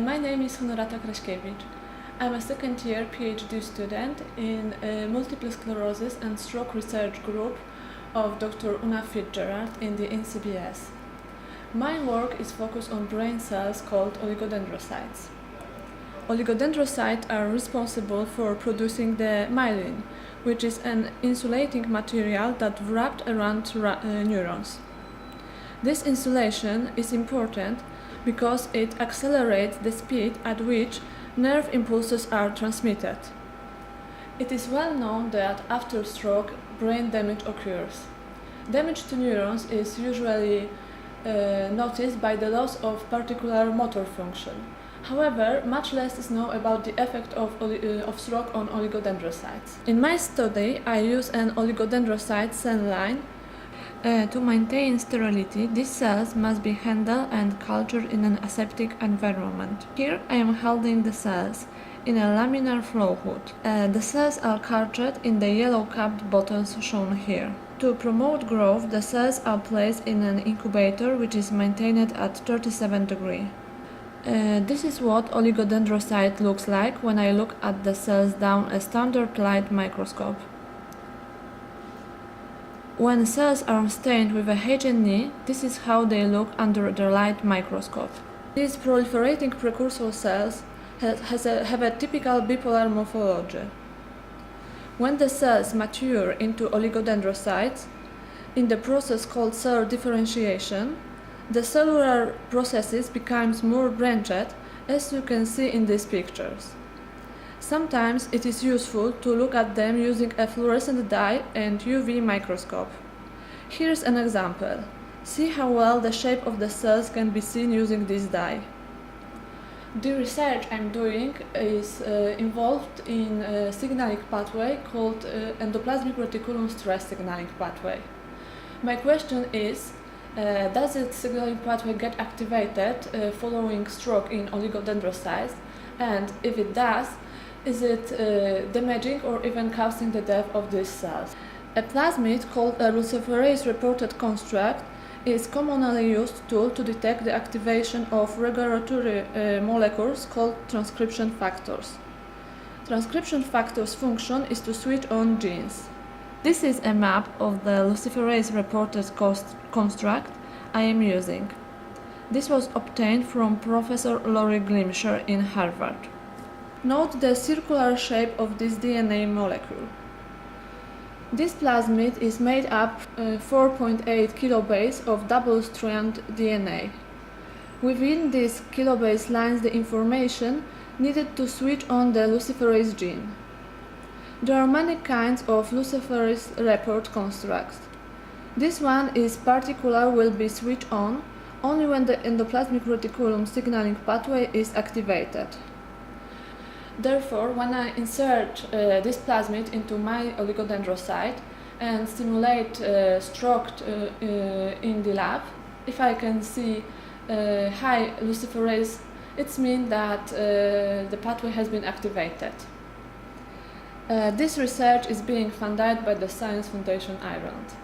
My name is Honorata. I'm a second-year PhD student in multiple sclerosis and stroke research group of Dr. Una Fitzgerald in the NCBS. My work is focused on brain cells called oligodendrocytes. Oligodendrocytes are responsible for producing the myelin, which is an insulating material that wrapped around neurons. This insulation is important because it accelerates the speed at which nerve impulses are transmitted. It is well known that after stroke, brain damage occurs. Damage to neurons is usually noticed by the loss of particular motor function. However, much less is known about the effect of stroke on oligodendrocytes. In my study, I use an oligodendrocyte cell line. To maintain sterility, these cells must be handled and cultured in an aseptic environment. Here I am holding the cells in a laminar flow hood. The cells are cultured in the yellow-capped bottles shown here. To promote growth, the cells are placed in an incubator which is maintained at 37 degrees. This is what oligodendrocyte looks like when I look at the cells down a standard light microscope. When cells are stained with a H&E, this is how they look under the light microscope. These proliferating precursor cells have a typical bipolar morphology. When the cells mature into oligodendrocytes, in the process called cell differentiation, the cellular processes becomes more branched, as you can see in these pictures. Sometimes it is useful to look at them using a fluorescent dye and UV microscope. Here's an example. See how well the shape of the cells can be seen using this dye. The research I'm doing is involved in a signaling pathway called endoplasmic reticulum stress signaling pathway. My question is, does the signaling pathway get activated following stroke in oligodendrocytes? And if it does, is it damaging or even causing the death of these cells? A plasmid called a luciferase reported construct is a commonly used tool to detect the activation of regulatory molecules called transcription factors. Transcription factors' function is to switch on genes. This is a map of the luciferase reported construct I am using. This was obtained from Professor Lori Glimcher in Harvard. Note the circular shape of this DNA molecule. This plasmid is made up 4.8 kilobase of double-strand DNA. Within this kilobase lies the information needed to switch on the luciferase gene. There are many kinds of luciferase report constructs. This one is particular will be switched on only when the endoplasmic reticulum signaling pathway is activated. Therefore, when I insert this plasmid into my oligodendrocyte and stimulate stroke in the lab, if I can see high luciferase, it means that the pathway has been activated. This research is being funded by the Science Foundation Ireland.